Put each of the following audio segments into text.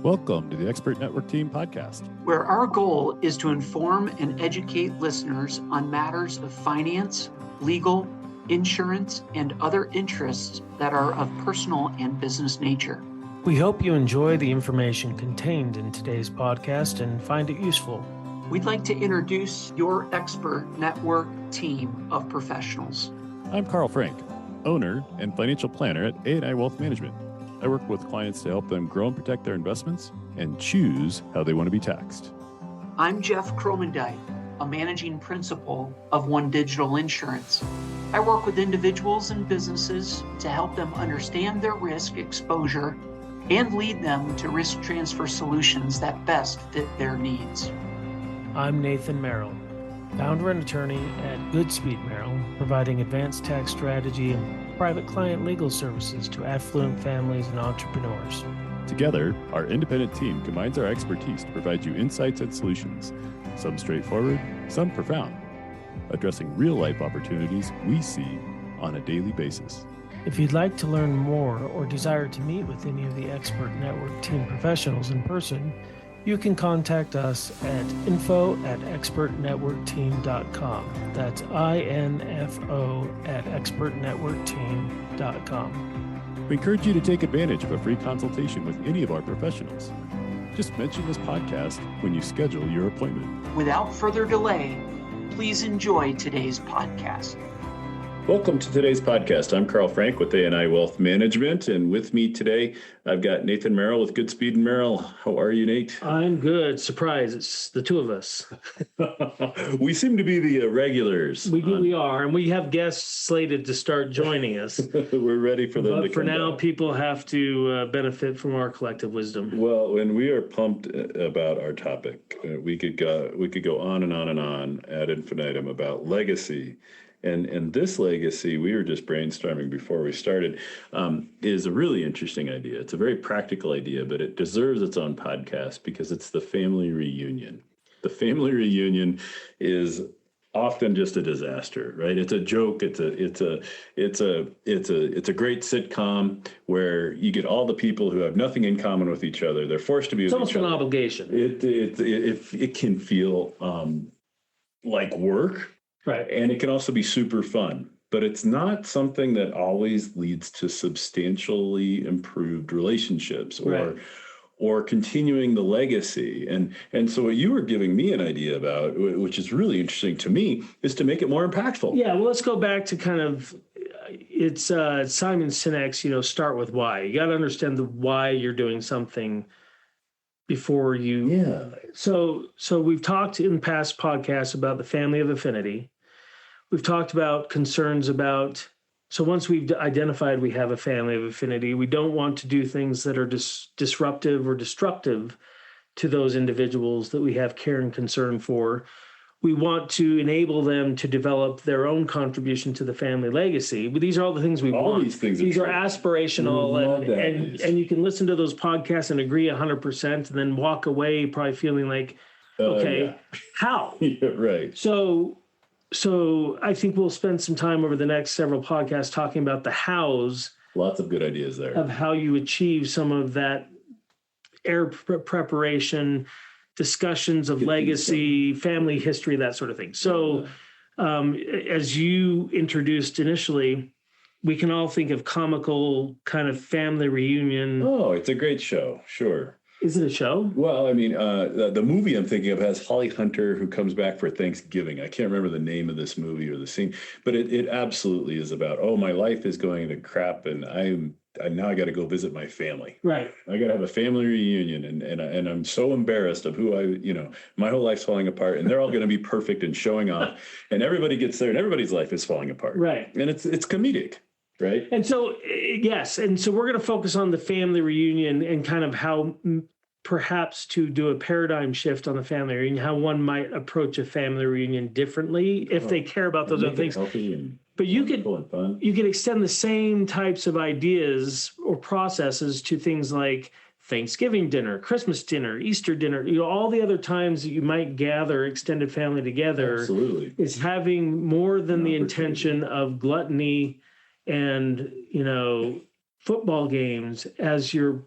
Welcome to the Expert Network Team podcast, where our goal is to inform and educate listeners on matters of finance, legal, insurance, and other interests that are of personal and business nature. We hope you enjoy the information contained in today's podcast and find it useful. We'd like to introduce your Expert Network team of professionals. I'm Carl Frank, owner and financial planner at A&I Wealth Management. I work with clients to help them grow and protect their investments and choose how they want to be taxed. I'm Jeff Cromendike, a managing principal of One Digital Insurance. I work with individuals and businesses to help them understand their risk exposure and lead them to risk transfer solutions that best fit their needs. I'm Nathan Merrill, founder and attorney at Goodspeed Merrill, providing advanced tax strategy and private client legal services to affluent families and entrepreneurs. Together, our independent team combines our expertise to provide you insights and solutions, some straightforward, some profound, addressing real-life opportunities we see on a daily basis. If you'd like to learn more or desire to meet with any of the Expert Network team professionals in person, you can contact us at info@expertnetworkteam.com. That's info@expertnetworkteam.com. We encourage you to take advantage of a free consultation with any of our professionals. Just mention this podcast when you schedule your appointment. Without further delay, please enjoy today's podcast. Welcome to today's podcast. I'm Carl Frank with A&I Wealth Management, and with me today, I've got Nathan Merrill with Goodspeed Merrill. How are you, Nate? I'm good. Surprise, it's the two of us. We seem to be the regulars. We are, and we have guests slated to start joining us. We're ready for them to come. But for now, people have to benefit from our collective wisdom. Well, and we are pumped about our topic. We could go on and on and on ad infinitum about legacy. And this legacy, we were just brainstorming before we started, is a really interesting idea. It's a very practical idea, but it deserves its own podcast because it's the family reunion. The family reunion is often just a disaster, right? It's a joke. It's a great sitcom where you get all the people who have nothing in common with each other. They're forced to be with each other. It's almost an obligation. It can feel like work. Right. And it can also be super fun, but it's not something that always leads to substantially improved relationships or continuing the legacy. And so what you were giving me an idea about, which is really interesting to me, is to make it more impactful. Yeah, well, let's go back to kind of, it's Simon Sinek's, start with why. You got to understand the why you're doing something before you. Yeah. So we've talked in past podcasts about the family of affinity. We've talked about concerns about, so once we've identified we have a family of affinity, we don't want to do things that are disruptive or destructive to those individuals that we have care and concern for. We want to enable them to develop their own contribution to the family legacy. But these are all the things we want. These are aspirational, and you can listen to those podcasts and agree 100%, and then walk away probably feeling like, how? Yeah, right. So I think we'll spend some time over the next several podcasts talking about the hows. Lots of good ideas there. Of how you achieve some of that preparation, discussions of legacy, family history, that sort of thing. So as you introduced initially, we can all think of comical kind of family reunion. Oh, it's a great show. Sure. Is it a show? Well, I mean, the movie I'm thinking of has Holly Hunter, who comes back for Thanksgiving. I can't remember the name of this movie or the scene, but it absolutely is about, my life is going to crap, and now I got to go visit my family. Right. I got to have a family reunion, and I'm so embarrassed of who my whole life's falling apart, and they're all going to be perfect and showing off, and everybody gets there, and everybody's life is falling apart. Right. And it's comedic. Right. And so, yes. And so we're going to focus on the family reunion and kind of how perhaps to do a paradigm shift on the family reunion, how one might approach a family reunion differently if they care about those other things. But you could extend the same types of ideas or processes to things like Thanksgiving dinner, Christmas dinner, Easter dinner, all the other times that you might gather extended family together. Absolutely. Is having more than the intention of gluttony and, football games as your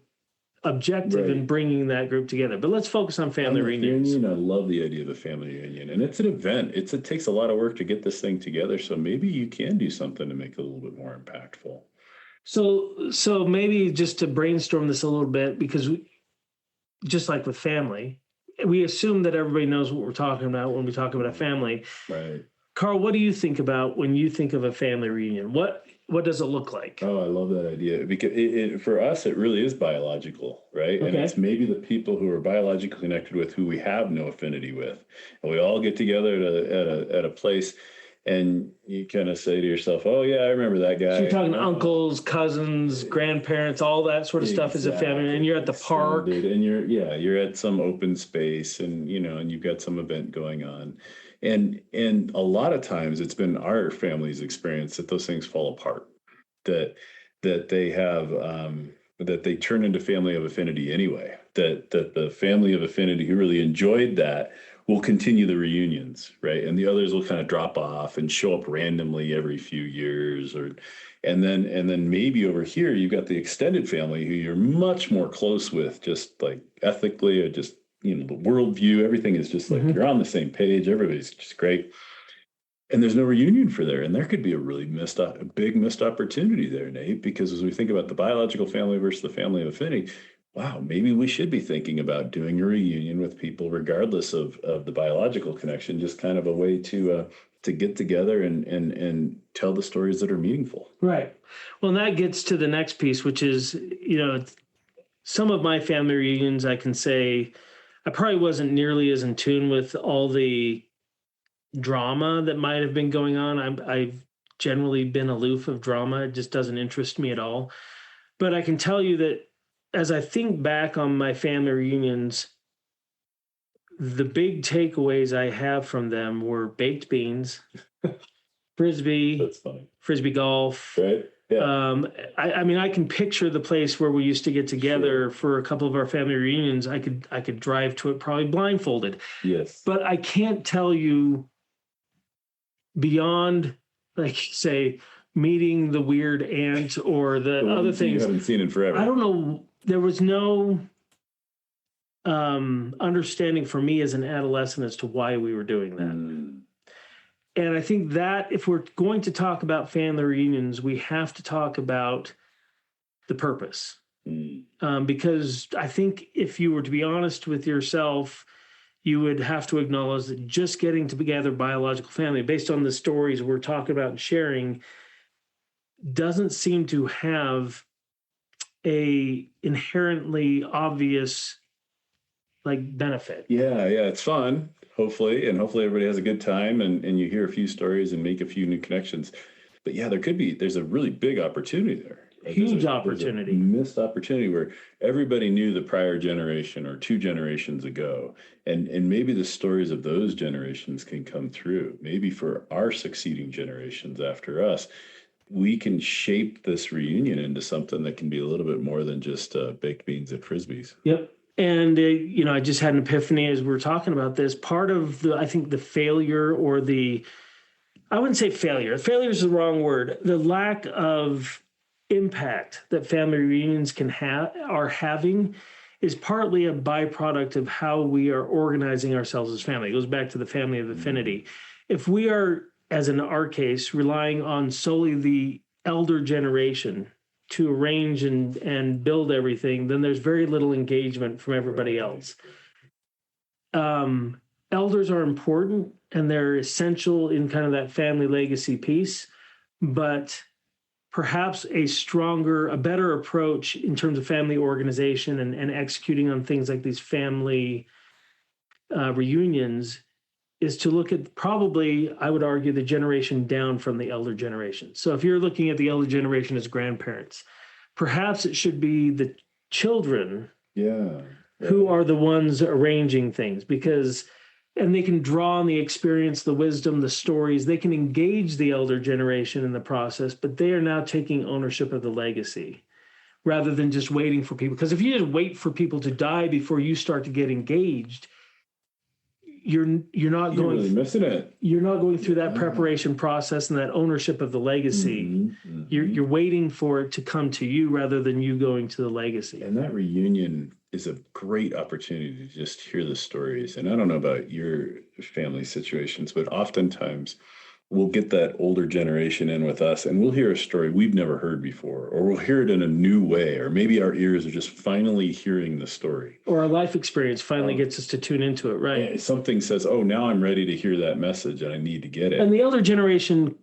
objective in Right. bringing that group together. But let's focus on family On the reunions. reunion, I love the idea of the family reunion, and it's an event. It takes a lot of work to get this thing together. So maybe you can do something to make it a little bit more impactful. So maybe just to brainstorm this a little bit, because just like with family, we assume that everybody knows what we're talking about when we talk about a family. Right. Carl, what do you think about when you think of a family reunion? What does it look like? Oh, I love that idea because for us, it really is biological, right? And Okay. it's maybe the people who are biologically connected with who we have no affinity with, and we all get together at a place, and you kind of say to yourself, "Oh yeah, I remember that guy." So you're talking Oh, uncles, cousins, grandparents, all that sort of stuff is a family, and you're at the park. extended, and you're at some open space, and and you've got some event going on, and a lot of times it's been our family's experience that those things fall apart, that they have that they turn into family of affinity anyway, that the family of affinity who really enjoyed that will continue the reunions, right? And the others will kind of drop off and show up randomly every few years, or and then maybe over here you've got the extended family who you're much more close with, just like ethically, or just the worldview, everything is just like you're on the same page, everybody's just great. And there's no reunion for there. And there could be a really big missed opportunity there, Nate, because as we think about the biological family versus the family of affinity, wow, maybe we should be thinking about doing a reunion with people regardless of the biological connection, just kind of a way to get together and tell the stories that are meaningful. Right. Well, and that gets to the next piece, which is, some of my family reunions, I can say I probably wasn't nearly as in tune with all the drama that might have been going on. I've generally been aloof of drama. It just doesn't interest me at all. But I can tell you that as I think back on my family reunions, the big takeaways I have from them were baked beans, frisbee, That's funny. frisbee golf. Right? Yeah. I mean, I can picture the place where we used to get together for a couple of our family reunions. I could drive to it probably blindfolded. Yes. But I can't tell you beyond, like, say, meeting the weird aunt or the other ones you things. haven't seen in forever. I don't know. There was no understanding for me as an adolescent as to why we were doing that. And I think that if we're going to talk about family reunions, we have to talk about the purpose. Because I think if you were to be honest with yourself, you would have to acknowledge that just getting together biological family, based on the stories we're talking about and sharing, doesn't seem to have a inherently obvious benefit. Yeah, it's fun, hopefully, and hopefully everybody has a good time and you hear a few stories and make a few new connections. But yeah, there's a really big opportunity there. Right? Huge There's opportunity. a missed opportunity where everybody knew the prior generation or two generations ago. And maybe the stories of those generations can come through. Maybe for our succeeding generations after us, we can shape this reunion into something that can be a little bit more than just baked beans at Frisbees. Yep. And, I just had an epiphany as we were talking about this. Part of I think the failure or I wouldn't say failure. Failure is the wrong word. The lack of impact that family reunions are having is partly a byproduct of how we are organizing ourselves as family. It goes back to the family of affinity. If we are, as in our case, relying on solely the elder generation to arrange and build everything, then there's very little engagement from everybody else. Elders are important and they're essential in kind of that family legacy piece, but perhaps a better approach in terms of family organization and executing on things like these family reunions is to look at probably, I would argue, the generation down from the elder generation. So if you're looking at the elder generation as grandparents, perhaps it should be the children who are the ones arranging things, and they can draw on the experience, the wisdom, the stories. They can engage the elder generation in the process, but they are now taking ownership of the legacy rather than just waiting for people. Because if you just wait for people to die before you start to get engaged, you're not You're going really missing it. you're not going through that preparation process and that ownership of the legacy. You're waiting for it to come to you rather than you going to the legacy. And that reunion is a great opportunity to just hear the stories. And I don't know about your family situations, but oftentimes we'll get that older generation in with us and we'll hear a story we've never heard before, or we'll hear it in a new way, or maybe our ears are just finally hearing the story. Or our life experience finally gets us to tune into it, right? Yeah, something says, oh, now I'm ready to hear that message and I need to get it. And the elder generation,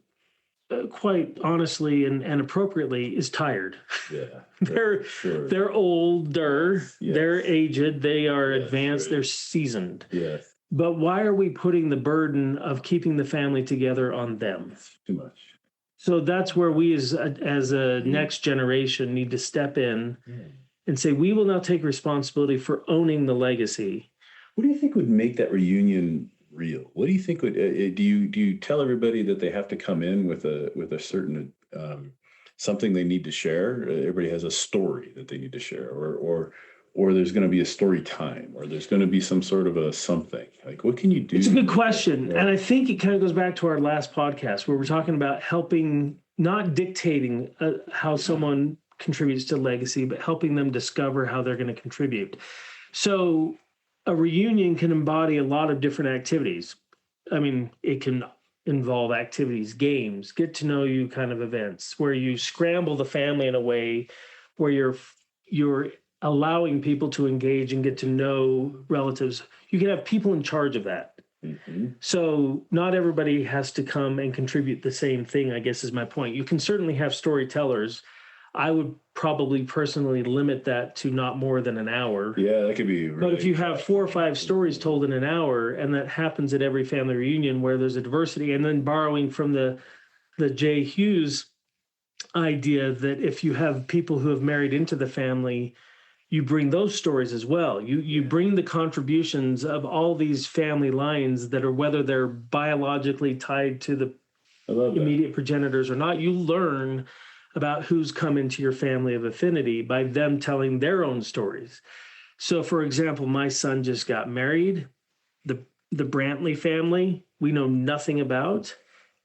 quite honestly and appropriately, is tired. Yeah, They're older, Yes. they're aged, they are Yes, advanced, right. they're seasoned. Yes, But why are we putting the burden of keeping the family together on them? too much. So that's where we as a next generation need to step in and say, we will now take responsibility for owning the legacy. What do you think would make that reunion real? What do you think would do you tell everybody that they have to come in with a certain something they need to share? Everybody has a story that they need to share, or there's going to be a story time, or there's going to be some sort of a something. Like, what can you do? It's a good question. Yeah. And I think it kind of goes back to our last podcast where we're talking about helping, not dictating how someone contributes to legacy, but helping them discover how they're going to contribute. So a reunion can embody a lot of different activities. I mean, it can involve activities, games, get to know you kind of events where you scramble the family in a way where you're allowing people to engage and get to know relatives. You can have people in charge of that. So not everybody has to come and contribute the same thing, I guess is my point. You can certainly have storytellers. I would probably personally limit that to not more than an hour. Yeah, that could be. But if you have 4 or 5 stories told in an hour, and that happens at every family reunion where there's a diversity, and then borrowing from the J. Hughes idea that if you have people who have married into the family, you bring those stories as well. You bring the contributions of all these family lines that are, whether they're biologically tied to the immediate progenitors or not, you learn about who's come into your family of affinity by them telling their own stories. So, for example, my son just got married. The Brantley family, we know nothing about.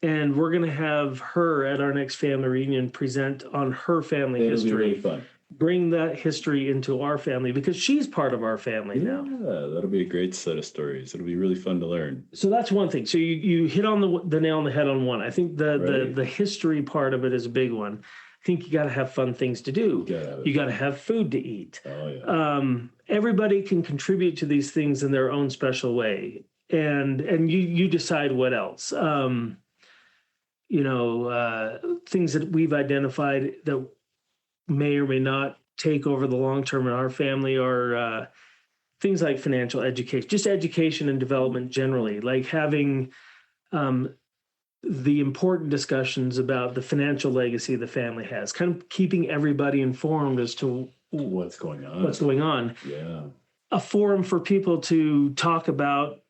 And we're going to have her at our next family reunion present on her family history. It'll be really fun. Bring that history into our family because she's part of our family now. Yeah, that'll be a great set of stories. It'll be really fun to learn. So that's one thing. So you hit on the nail on the head on one. I think the history part of it is a big one. I think you got to have fun things to do. You got to have food to eat. Oh yeah. Everybody can contribute to these things in their own special way, and you decide what else. Things that we've identified that may or may not take over the long term in our family are things like financial education, just education and development generally, like having the important discussions about the financial legacy the family has, kind of keeping everybody informed as to what's going on. Yeah. A forum for people to talk about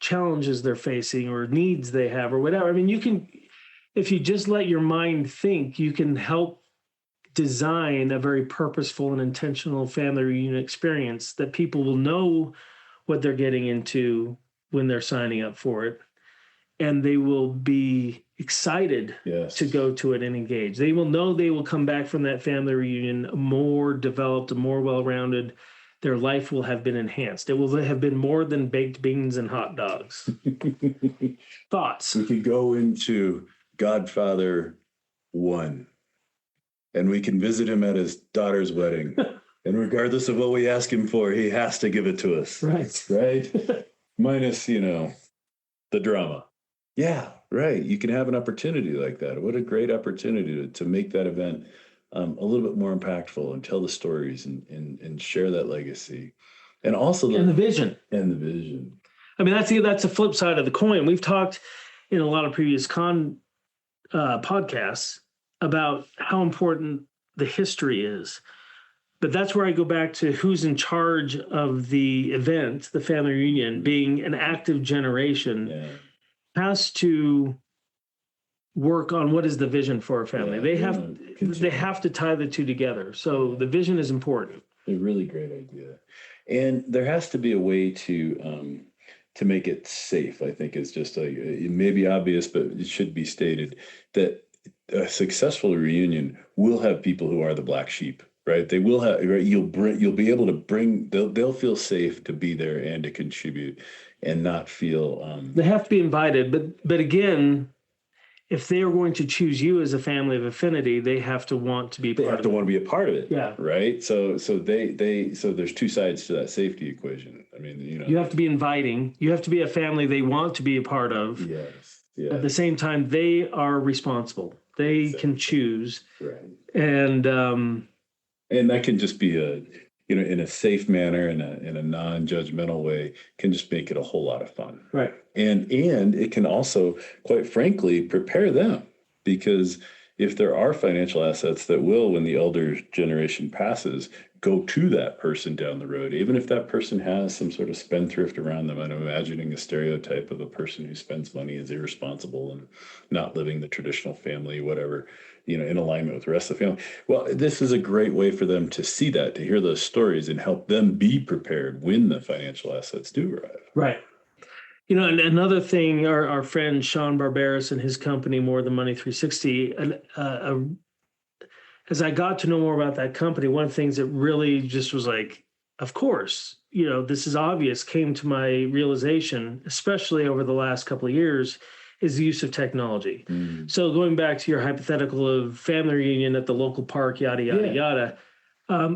challenges they're facing or needs they have or whatever. I mean, you can, if you just let your mind think, you can help design a very purposeful and intentional family reunion experience that people will know what they're getting into when they're signing up for it. And they will be excited to go to it and engage. They will know they will come back from that family reunion more developed, more well-rounded. Their life will have been enhanced. It will have been more than baked beans and hot dogs. Thoughts? We could go into Godfather 1, and we can visit him at his daughter's wedding. And regardless of what we ask him for, he has to give it to us. Right? Minus, the drama. Yeah, right. You can have an opportunity like that. What a great opportunity to make that event a little bit more impactful and tell the stories and share that legacy. And also the vision. And the vision. I mean, that's the flip side of the coin. We've talked in a lot of previous podcasts about how important the history is. But that's where I go back to who's in charge of the event, the family reunion, being an active generation, has to work on what is the vision for a family. They have to tie the two together. So the vision is important. A really great idea. And there has to be a way to to make it safe, I think is just it may be obvious, but it should be stated that a successful reunion will have people who are the black sheep, right? They will have, right? You'll be able to bring, they'll feel safe to be there and to contribute and not feel, They have to be invited, but again, if they are going to choose you as a family of affinity, they have to want to be they part have of to it. want to be a part of it. Yeah. Right. So there's two sides to that safety equation. I mean, You have to be inviting. You have to be a family they want to be a part of. yes. Yeah. At the same time, they are responsible. They can choose. Right. And that can just be in a safe manner, in a non-judgmental way, can just make it a whole lot of fun. right. And it can also, quite frankly, prepare them, because if there are financial assets that will, when the elder generation passes, go to that person down the road, even if that person has some sort of spendthrift around them. I'm imagining a stereotype of a person who spends money, is irresponsible and not living the traditional family, whatever, in alignment with the rest of the family. Well, this is a great way for them to see that, to hear those stories and help them be prepared when the financial assets do arrive. Right. And another thing, our friend Sean Barbaras and his company, More Than Money 360, as I got to know more about that company, one of the things that really just was like, of course, this is obvious, came to my realization, especially over the last couple of years, is the use of technology. So going back to your hypothetical of family reunion at the local park, yada, yada, yada,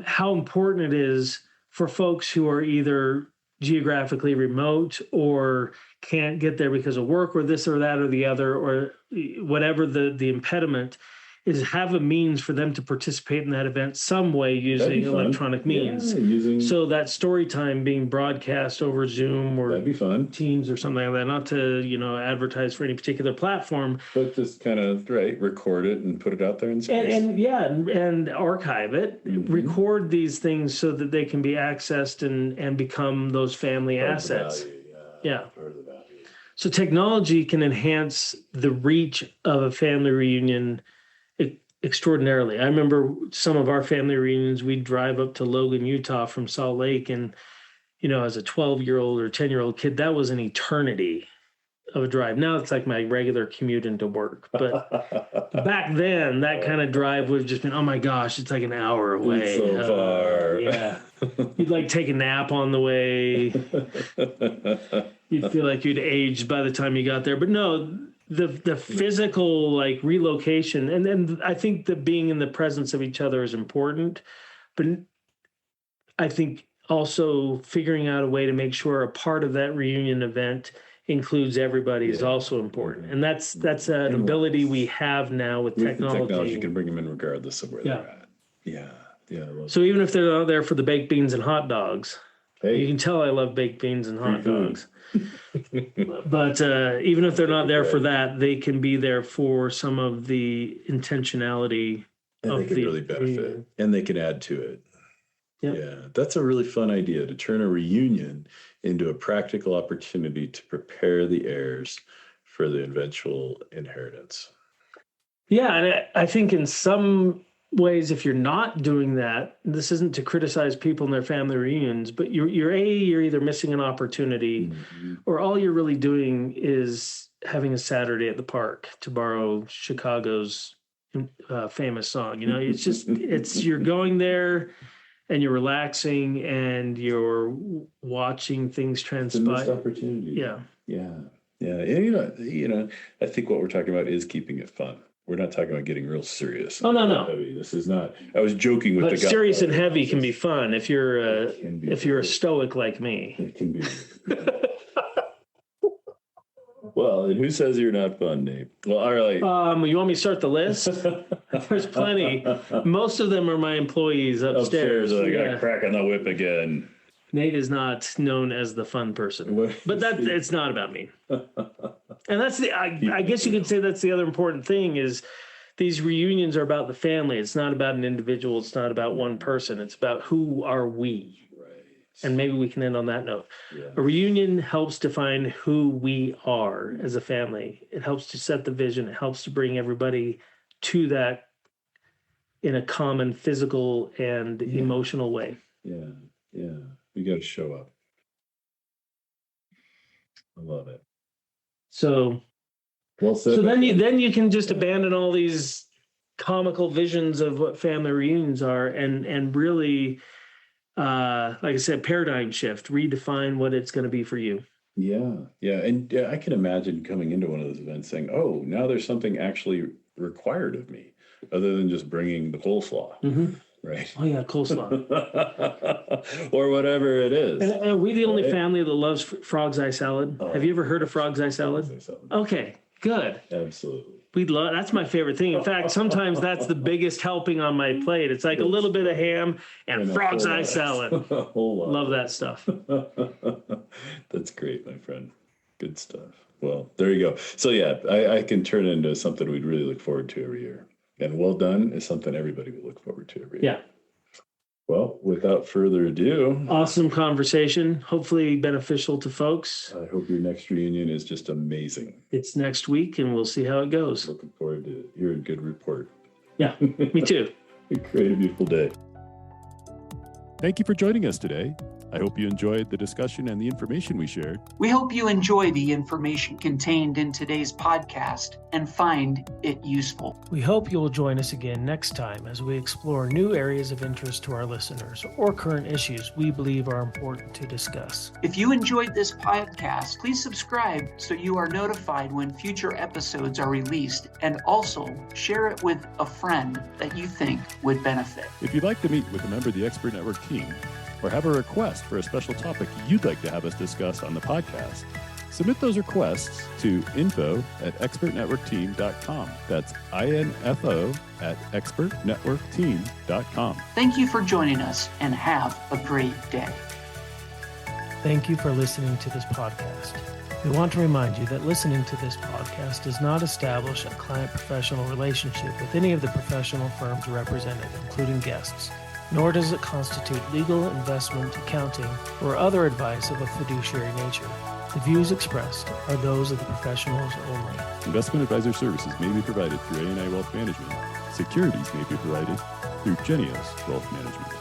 how important it is for folks who are either geographically remote or can't get there because of work or this or that or the other, or whatever the impediment is, have a means for them to participate in that event some way using electronic means. So that story time being broadcast over Zoom or that'd be fun. Teams or something like that, not to, advertise for any particular platform. But just kind of, record it and put it out there in space. And archive it, record these things so that they can be accessed and become those family assets. Yeah. Part of the value. So technology can enhance the reach of a family reunion extraordinarily. I remember some of our family reunions, we'd drive up to Logan, Utah from Salt Lake. And, as a 12-year-old or 10-year-old kid, that was an eternity of a drive. Now it's like my regular commute into work. But back then, that kind of drive would have just been, oh my gosh, it's like an hour away. It's so far. Yeah. You'd take a nap on the way. You'd feel like you'd aged by the time you got there. But no, the physical relocation, and then I think that being in the presence of each other is important, but I think also figuring out a way to make sure a part of that reunion event includes everybody is also important, and that's an ability we have now with technology. The technology can bring them in regardless of where they're at. Yeah. So even if they're not there for the baked beans and hot dogs, you can tell I love baked beans and hot dogs. But even if they're not there for that, they can be there for some of the intentionality and they can really benefit, and they can add to it. Yeah, that's a really fun idea, to turn a reunion into a practical opportunity to prepare the heirs for the eventual inheritance. Yeah, and I think in some ways, if you're not doing that, this isn't to criticize people in their family reunions, but you're either missing an opportunity, or all you're really doing is having a Saturday at the park, to borrow Chicago's famous song. It's you're going there and you're relaxing and you're watching things transpire. It's a missed opportunity. Yeah. And I think what we're talking about is keeping it fun. We're not talking about getting real serious. Oh, no. Heavy. This is not. I was joking with but the guy. Serious and heavy can be fun if you're a stoic like me. It can be. Well, and who says you're not fun, Nate? Well, all right. You want me to start the list? There's plenty. Most of them are my employees upstairs. I got crack on the whip again. Nate is not known as the fun person, but it's not about me. And that's I guess you could say that's the other important thing is these reunions are about the family. It's not about an individual. It's not about one person. It's about who are we. And maybe we can end on that note. Yeah. A reunion helps define who we are as a family. It helps to set the vision. It helps to bring everybody to that in a common physical and emotional way. Yeah. We got to show up. I love it. So Well said. so then you can just abandon all these comical visions of what family reunions are and really like I said, paradigm shift, redefine what it's going to be for you. Yeah, yeah. And yeah, I can imagine coming into one of those events saying, oh, now there's something actually required of me other than just bringing the coleslaw, right? Oh yeah, coleslaw. Or whatever it is. And are we the only Right? family that loves frog's eye salad? Oh, Have you ever heard of frog's eye salad? Okay, good. Absolutely. We'd love, that's my favorite thing. In fact, sometimes that's the biggest helping on my plate. It's like a little bit of ham and frog's eye salad. A whole lot. Love that stuff. That's great, my friend. Good stuff. Well, there you go. So yeah, I can turn it into something we'd really look forward to every year. And well done is something everybody would look forward to every year. Yeah. Well, without further ado, Awesome conversation. Hopefully beneficial to folks. I hope your next reunion is just amazing. It's next week and we'll see how it goes. Looking forward to hearing a good report. Yeah, me too. Create a beautiful day. Thank you for joining us today. I hope you enjoyed the discussion and the information we shared. We hope you enjoy the information contained in today's podcast and find it useful. We hope you will join us again next time as we explore new areas of interest to our listeners or current issues we believe are important to discuss. If you enjoyed this podcast, please subscribe so you are notified when future episodes are released, and also share it with a friend that you think would benefit. If you'd like to meet with a member of the Expert Network team or have a request for a special topic you'd like to have us discuss on the podcast, submit those requests to info@expertnetworkteam.com. That's info@expertnetworkteam.com. Thank you for joining us and have a great day. Thank you for listening to this podcast. We want to remind you that listening to this podcast does not establish a client-professional relationship with any of the professional firms represented, including guests, nor does it constitute legal, investment, accounting, or other advice of a fiduciary nature. The views expressed are those of the professionals only. Investment advisor services may be provided through A&I Wealth Management. Securities may be provided through Genios Wealth Management.